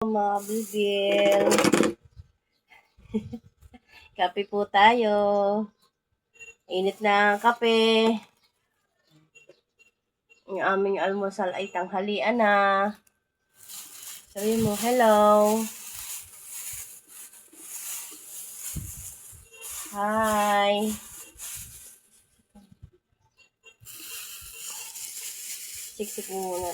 Mga bibil. Kape po tayo. Init na ang kape. Ang aming almusal ay tanghalian na. Sabi mo, hello. Hi. Siksik mo muna.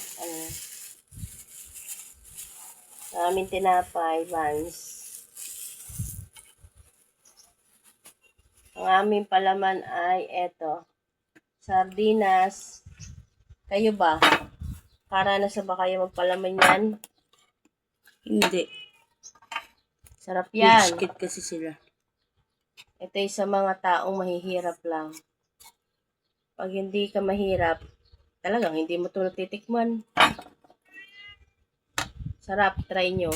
Aming tinapay, buns. Ang aming palaman ay eto. Sardinas. Kayo ba? Karanasan ba kayo magpalaman yan? Hindi. Sarap yan. Biscuit kasi sila. Ito ay sa mga taong mahihirap lang. Pag hindi ka mahirap, talagang hindi mo ito natitikman. Sarap, try nyo.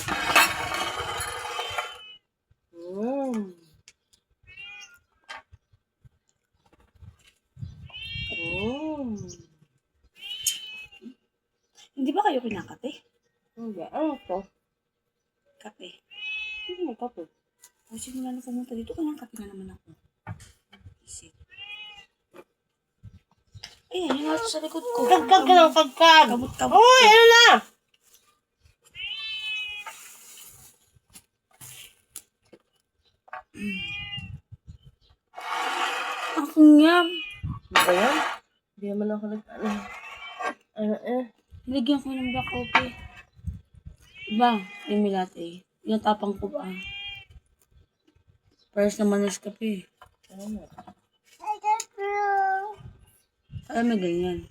Hindi ba kayo kinakape? Hindi, ano to? Kape. Hindi mo kape. O sino na pumunta dito? Kanyang kape na naman ako. Isip. Ayan, yung nasa sa likod ko. Kagkag ka lang, kagkag! Kabot-kabot. Uy, ano na? Ako nga. Ano ba yan? Hindi naman ako Nilagyan ko ng black coffee. Diba? Creamy latte. Yung tapang ko ba? Pares naman ng kape. Alam mo ganyan.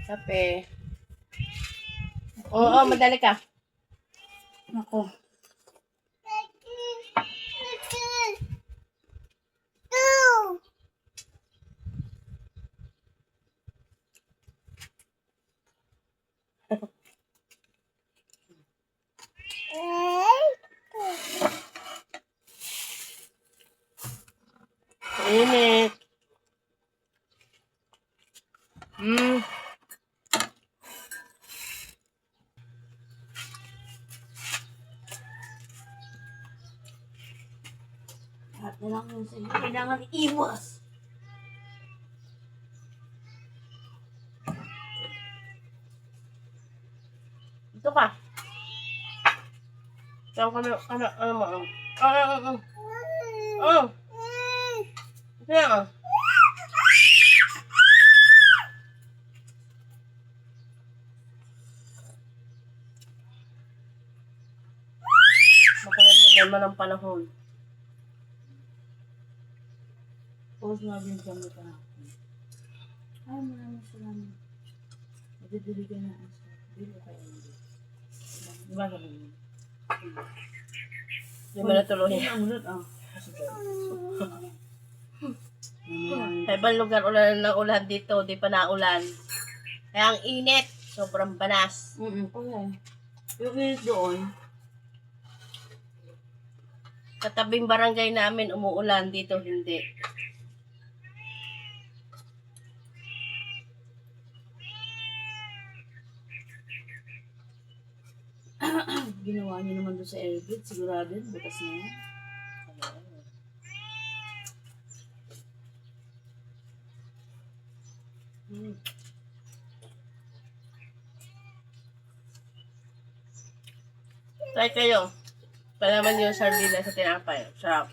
Kape. Oo, madali ka. Ako. Init. Lahat na lang yun sa inyo. Kailangan iwas. Ito ka. Saan kami, ano mo? Kaya makulan na naman ang panahon. Pause na din kami ka. Ay, maraming salamat. Madidiligan na ang sa bilo kayo hindi. Diba ka ba yun? Hindi mo natuloy. Hindi ang ulit, ah. Sa ibang lugar ulan ng ulan dito, di pa naulan. Kaya ang init, sobrang banas. Kaya yung init doon, Katabing barangay namin umuulan, dito hindi. ginawa niyo naman doon sa airgate, sigurado yun, butas na yan. Try kayo. Palaman yung sardina sa tinapay. Sarap.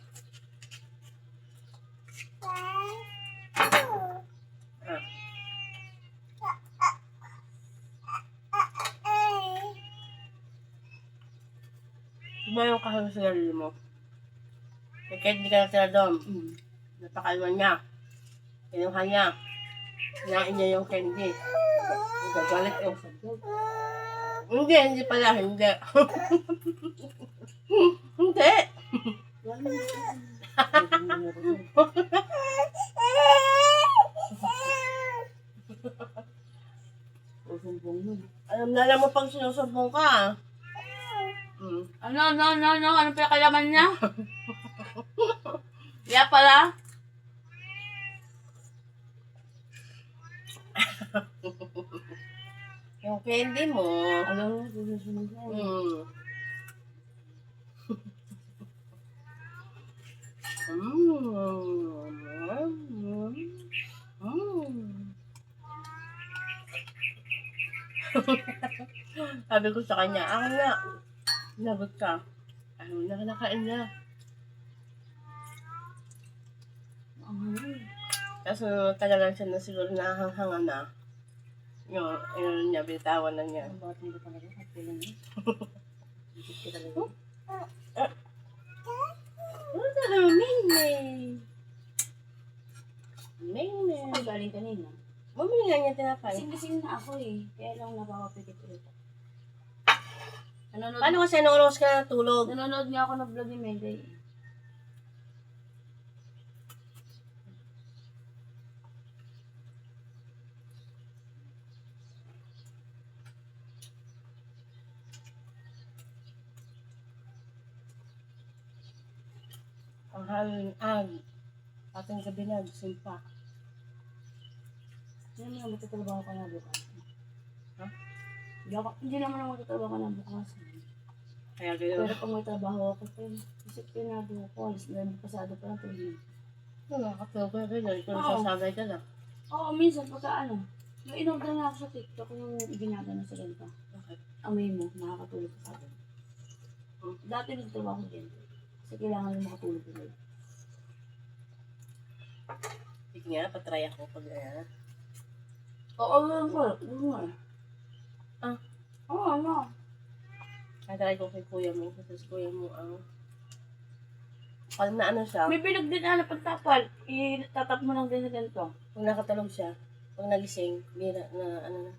Diba yung kahang mo? Kahit hindi ka natira doon. Napakalman niya. Kinuha niya. Kinain niya yung candy. Gagalit yung hindi pala, hindi. Hindi. Alam mo pag sinusumbong ka. Ano pa kalaman niya? Kaya pala? Yung candy mo. Alam mo, susunod na yun. Mm. Sabi ko sa kanya, ako na. Nagot ka. Ano na nakain na. Kaso tagalan siya na siguro nahanghangan na. Yung niya, bitawan na niya. Ang bakit hindi ka talaga? At kailan yun? Isip ka talaga. Mingming. Mingming. Saan ka galing kanina? Bumili nga niya tinapay. Kasing-kasing na ako eh. Kaya lang napapapikit ulit. Nanonood, Paano kasi anong oras ka natulog? nanonood nga ako ng vlog ni Megay eh. Ang halin ag. Ating gabi na, simpa. Hindi naman magtatrabaho ka na bukas. Ha? Hindi naman ako magtatrabaho ka na bukas. Kaya gano'n. Pero pag may trabaho ako, isip ko na ko, alis na yung pasado pa lang tuloy. Nakakapil ko gano'n. Ikaw Oo. nasasagay ka na. Oo, minsan pagka ano, may in-order na ako sa TikTok yung ginagano sa ganito. Okay. Amoy mo, makakatulog ka sa akin. Dati nagtatrabaho ko din. Kasi kailangan mo makatulog ka rin. Sige nga, patry ako pag ayan. Oo, yun ko. Yun nga. Ah. Oo, ano. Tatry ko kay kuya mo. Kasi si kuya mo ang... Pag na ano siya, May bilog din na pagtapal. Itatap mo lang din sa ganito. pag nakatulog siya, pag nagising, bira na ano na,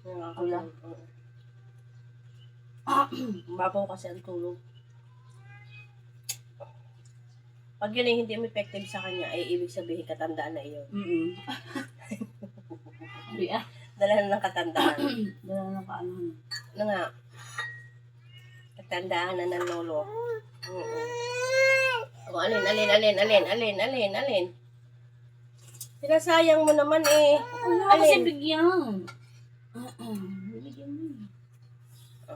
nakakatulog. Oo. Mababaw kasi ang tulog. Pag yun ay hindi effective sa kanya, ay ibig sabihin katandaan na iyon. Hindi ah. Dala na ng katandaan. Dala na kaano. Ano nga? Katandaan na ng lolo. Oo. O, alin. Sinasayang mo naman eh. Wala kasi bigyan. Bigyan mo.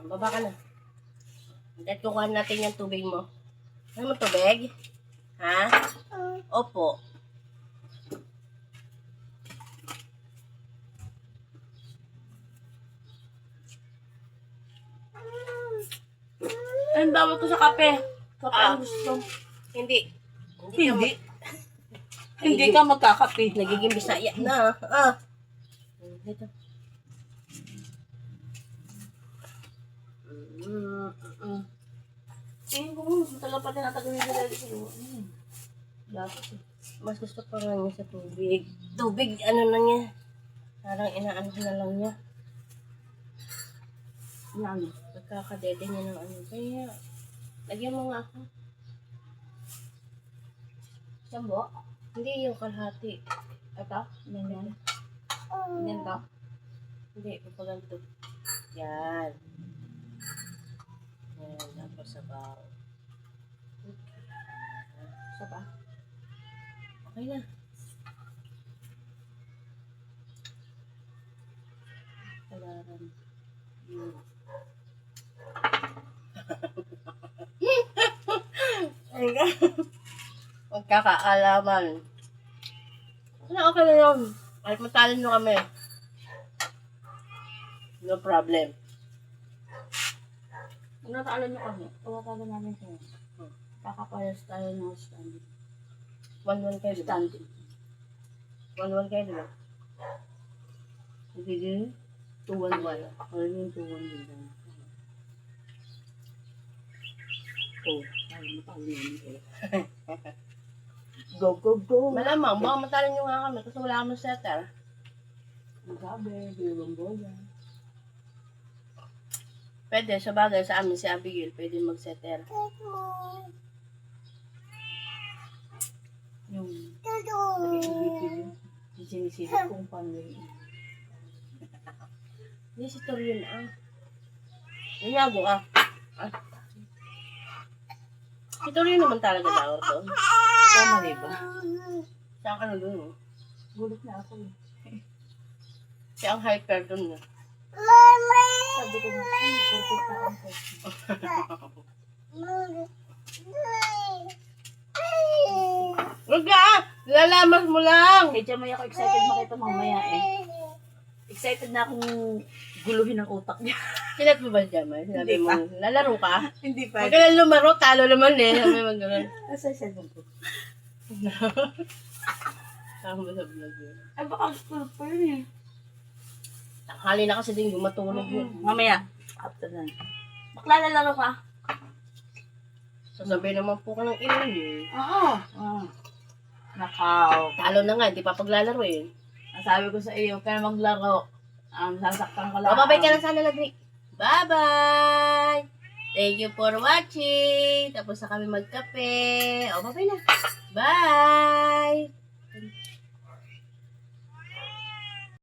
Baba ka na. At kukuha natin yung tubig mo. Ano mo tubig? Ha? Opo. Anong bawal ko sa kape? Kape Ah. ang gusto. Hindi. Hindi. Hindi ka magkakape. Nagiging bisaya na. Ah. Dito. Tingin ko mo, matagal pa tinatagal yung dali sa luwa. Dapat eh. Mas gusto ko lang niya sa tubig. Tubig, ano na niya. Parang inaano ko na lang niya. Ano? Nagkakadede niya ng ano. Kaya, lagyan mo nga ako. Sambo? Hindi yung kalahati. Ito? Ganyan? Ganyan to? Hindi, papaganto. Yan. Yan, tapos sabaw. Isa pa? Okay na. Kalaran. Magkakaalaman. Ano, okay na yun. Kahit matalin nyo kami. No problem. Kung natalo nyo kami, tawatagan namin kayo. Kakapayas tayo ng standing. 1-1 kayo, diba? Standing. 1-1 kayo, diba? Nagiging 2-1. Ano yung 2-1 din? Oh, ay, matalo namin kayo. Go, go, go! Malamang, baka matalin nyo nga kami kasi wala kami setter. Ang sabi, bilong boya. Pwede, sa bagay sa amin si Abigail, pwede mag-setter. Yung nagiging sinisilip kung paano yun. Hindi si Torion, ah. Nanyago ka. Ah. Si Torion naman talaga daw doon. Tama rin ba? Siya ang ano doon, oh. Gulat na ako eh. Siya ang hyper doon, eh. sabi ko nga, ay, perfect na ang perfect. Huwag ka! Lalamas mo lang! Kaya may ako excited makita mamaya eh. Excited na akong guluhin ang utak niya. Sinat mo ba dyan, May? Sinabi Hindi mo, lalaro ka? Hindi Huwag ka lang lumaro, talo naman eh. Sabi mo gano'n. Asa siya ko? Tama ba sa vlog yun? Ay, baka school pa yun eh. Tanghali na kasi din matulog yun. Mamaya, after na. Bakla lalaro ka? Sasabihin naman po ka ng ilan eh. Oo. Nakaw. Talo na nga, hindi pa paglalaro eh. Ang sabi ko sa iyo, kaya maglaro. Sasaktan ka lang. O, babay ka na sana lagi. Bye-bye! Thank you for watching. Tapos na kami magkape. O, babay na. Bye!